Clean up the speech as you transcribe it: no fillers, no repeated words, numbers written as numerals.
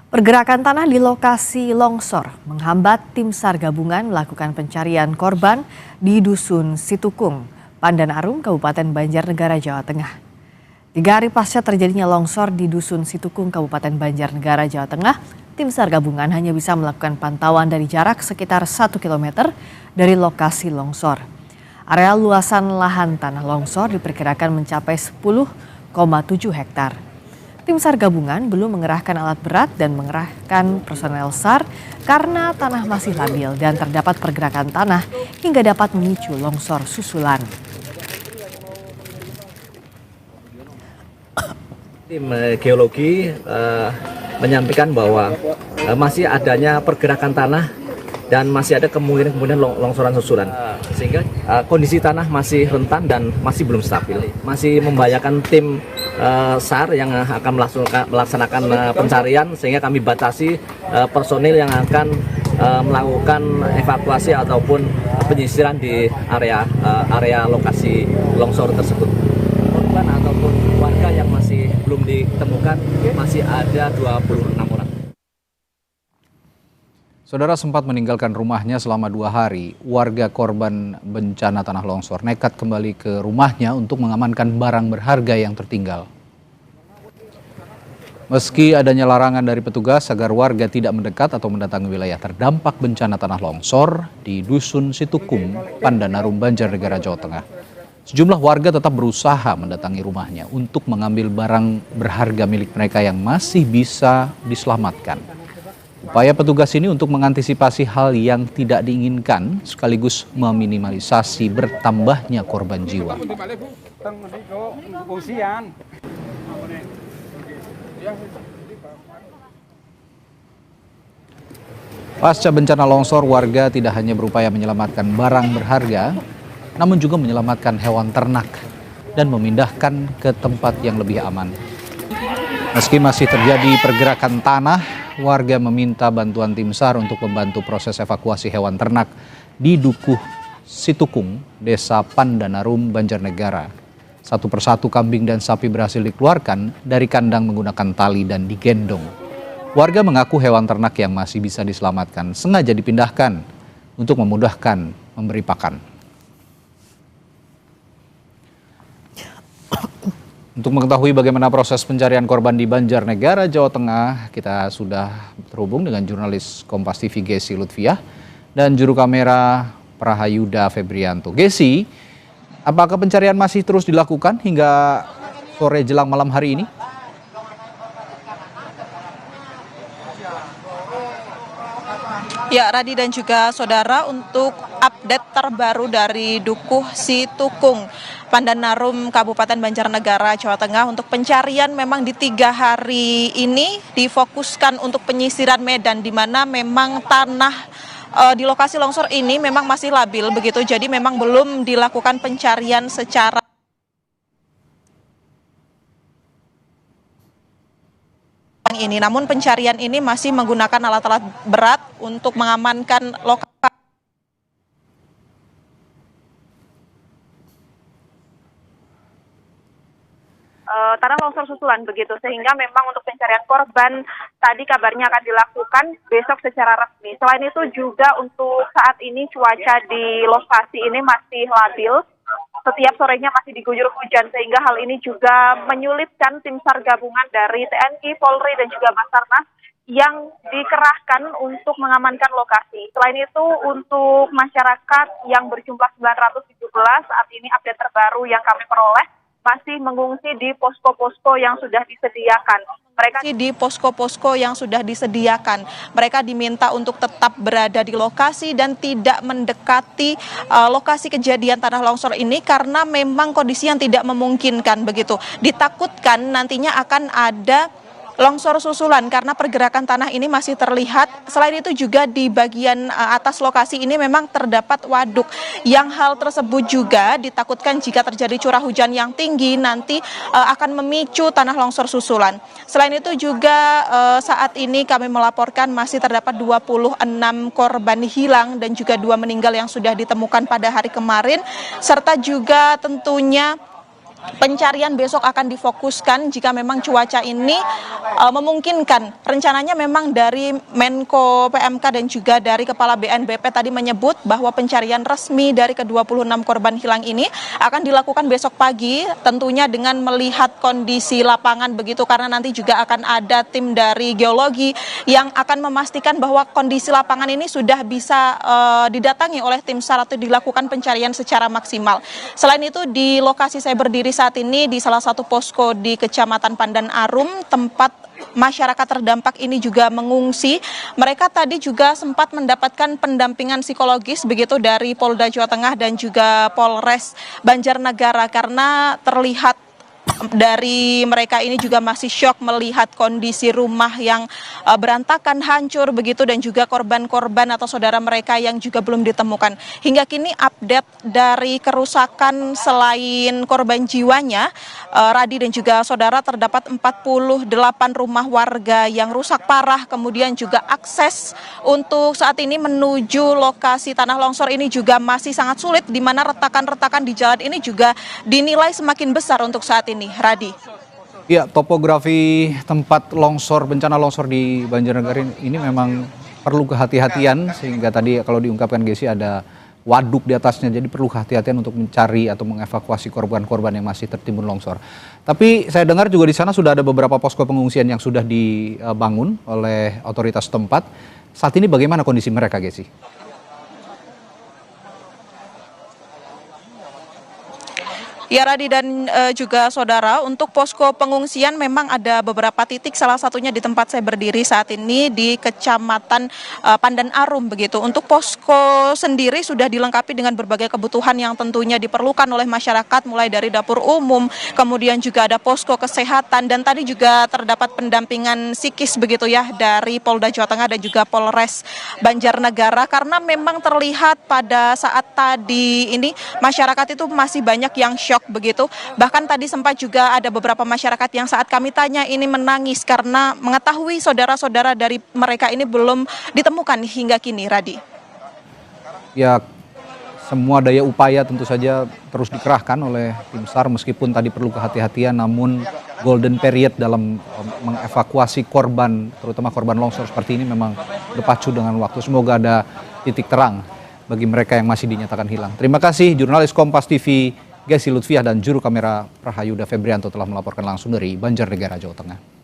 Pergerakan tanah di lokasi longsor menghambat tim SAR gabungan melakukan pencarian korban di Dusun Situkung, Pandanarum, Kabupaten Banjarnegara, Jawa Tengah. 3 hari pasca terjadinya longsor di Dusun Situkung, Kabupaten Banjarnegara, Jawa Tengah, tim SAR gabungan hanya bisa melakukan pantauan dari jarak sekitar 1 km dari lokasi longsor. Area luasan lahan tanah longsor diperkirakan mencapai 10,7 hektar. Tim SAR gabungan belum mengerahkan alat berat dan mengerahkan personel SAR karena tanah masih labil dan terdapat pergerakan tanah hingga dapat memicu longsor susulan. Tim geologi menyampaikan bahwa masih adanya pergerakan tanah dan masih ada kemungkinan longsoran susulan, sehingga kondisi tanah masih rentan dan masih belum stabil, masih membahayakan tim SAR yang akan melaksanakan pencarian, sehingga kami batasi personil yang akan melakukan evakuasi ataupun penyisiran di area lokasi longsor tersebut. Korban ataupun warga yang masih belum ditemukan masih ada 26 orang. Saudara sempat meninggalkan rumahnya selama 2 hari. Warga korban bencana tanah longsor nekat kembali ke rumahnya untuk mengamankan barang berharga yang tertinggal. Meski adanya larangan dari petugas agar warga tidak mendekat atau mendatangi wilayah terdampak bencana tanah longsor di Dusun Situkung, Pandanarum, Banjarnegara, Jawa Tengah, sejumlah warga tetap berusaha mendatangi rumahnya untuk mengambil barang berharga milik mereka yang masih bisa diselamatkan. Upaya petugas ini untuk mengantisipasi hal yang tidak diinginkan sekaligus meminimalisasi bertambahnya korban jiwa. Pasca bencana longsor, warga tidak hanya berupaya menyelamatkan barang berharga, namun juga menyelamatkan hewan ternak dan memindahkan ke tempat yang lebih aman. Meski masih terjadi pergerakan tanah, warga meminta bantuan tim SAR untuk membantu proses evakuasi hewan ternak di Dukuh Situkung, Desa Pandanarum, Banjarnegara. Satu persatu kambing dan sapi berhasil dikeluarkan dari kandang menggunakan tali dan digendong. Warga mengaku hewan ternak yang masih bisa diselamatkan sengaja dipindahkan untuk memudahkan memberi pakan. Untuk mengetahui bagaimana proses pencarian korban di Banjarnegara, Jawa Tengah, kita sudah terhubung dengan jurnalis Kompas TV Gesi Lutfiah dan juru kamera Prahayuda Febrianto. Gesi, apakah pencarian masih terus dilakukan hingga sore jelang malam hari ini? Ya, Radi dan juga saudara, untuk update terbaru dari Dukuh Situkung, Pandanarum, Kabupaten Banjarnegara, Jawa Tengah, untuk pencarian memang di 3 hari ini difokuskan untuk penyisiran medan, di mana memang tanah di lokasi longsor ini memang masih labil begitu, jadi memang belum dilakukan pencarian secara ini. Namun pencarian ini masih menggunakan alat-alat berat untuk mengamankan lokasi. Tanah longsor susulan begitu, sehingga memang untuk pencarian korban tadi kabarnya akan dilakukan besok secara resmi. Selain itu juga untuk saat ini cuaca di lokasi ini masih labil. Setiap sorenya masih diguyur hujan, sehingga hal ini juga menyulitkan tim SAR gabungan dari TNI, Polri, dan juga Basarnas yang dikerahkan untuk mengamankan lokasi. Selain itu, untuk masyarakat yang berjumlah 917, saat ini update terbaru yang kami peroleh masih mengungsi di posko-posko yang sudah disediakan. Mereka diminta untuk tetap berada di lokasi dan tidak mendekati lokasi kejadian tanah longsor ini karena memang kondisi yang tidak memungkinkan begitu. Ditakutkan nantinya akan ada longsor susulan karena pergerakan tanah ini masih terlihat. Selain itu juga di bagian atas lokasi ini memang terdapat waduk, yang hal tersebut juga ditakutkan jika terjadi curah hujan yang tinggi nanti akan memicu tanah longsor susulan. Selain itu juga saat ini kami melaporkan masih terdapat 26 korban hilang dan juga 2 meninggal yang sudah ditemukan pada hari kemarin, serta juga tentunya pencarian besok akan difokuskan jika memang cuaca ini memungkinkan. Rencananya memang dari Menko PMK dan juga dari Kepala BNPB tadi menyebut bahwa pencarian resmi dari ke-26 korban hilang ini akan dilakukan besok pagi, tentunya dengan melihat kondisi lapangan begitu, karena nanti juga akan ada tim dari geologi yang akan memastikan bahwa kondisi lapangan ini sudah bisa didatangi oleh tim SAR atau dilakukan pencarian secara maksimal. Selain itu, di lokasi saya berdiri saat ini di salah satu posko di Kecamatan Pandan Arum, tempat masyarakat terdampak ini juga mengungsi. Mereka tadi juga sempat mendapatkan pendampingan psikologis begitu dari Polda Jawa Tengah dan juga Polres Banjarnegara, karena terlihat dari mereka ini juga masih syok melihat kondisi rumah yang berantakan, hancur begitu, dan juga korban-korban atau saudara mereka yang juga belum ditemukan. Hingga kini update dari kerusakan selain korban jiwanya, Radi dan juga saudara, terdapat 48 rumah warga yang rusak parah, kemudian juga akses untuk saat ini menuju lokasi tanah longsor ini juga masih sangat sulit, di mana retakan-retakan di jalan ini juga dinilai semakin besar untuk saat ini. Radi. Ya, topografi tempat longsor, bencana longsor di Banjarnegara ini memang perlu kehati-hatian, sehingga tadi kalau diungkapkan Gesi ada waduk di atasnya, jadi perlu kehati-hatian untuk mencari atau mengevakuasi korban-korban yang masih tertimbun longsor. Tapi saya dengar juga di sana sudah ada beberapa posko pengungsian yang sudah dibangun oleh otoritas tempat. Saat ini bagaimana kondisi mereka, Gesi? Ya, Radi dan juga saudara, untuk posko pengungsian memang ada beberapa titik, salah satunya di tempat saya berdiri saat ini di Kecamatan Pandan Arum begitu. Untuk posko sendiri sudah dilengkapi dengan berbagai kebutuhan yang tentunya diperlukan oleh masyarakat, mulai dari dapur umum, kemudian juga ada posko kesehatan, dan tadi juga terdapat pendampingan psikis begitu ya dari Polda Jawa Tengah dan juga Polres Banjarnegara, karena memang terlihat pada saat tadi ini masyarakat itu masih banyak yang shock begitu. Bahkan tadi sempat juga ada beberapa masyarakat yang saat kami tanya ini menangis karena mengetahui saudara-saudara dari mereka ini belum ditemukan hingga kini, Radi. Ya, semua daya upaya tentu saja terus dikerahkan oleh tim SAR, meskipun tadi perlu kehati-hatian, namun golden period dalam mengevakuasi korban, terutama korban longsor seperti ini, memang berpacu dengan waktu. Semoga ada titik terang bagi mereka yang masih dinyatakan hilang. Terima kasih jurnalis Kompas TV Gesi Lutfiah dan juru kamera Rahayuda Febrianto telah melaporkan langsung dari Banjarnegara, Jawa Tengah.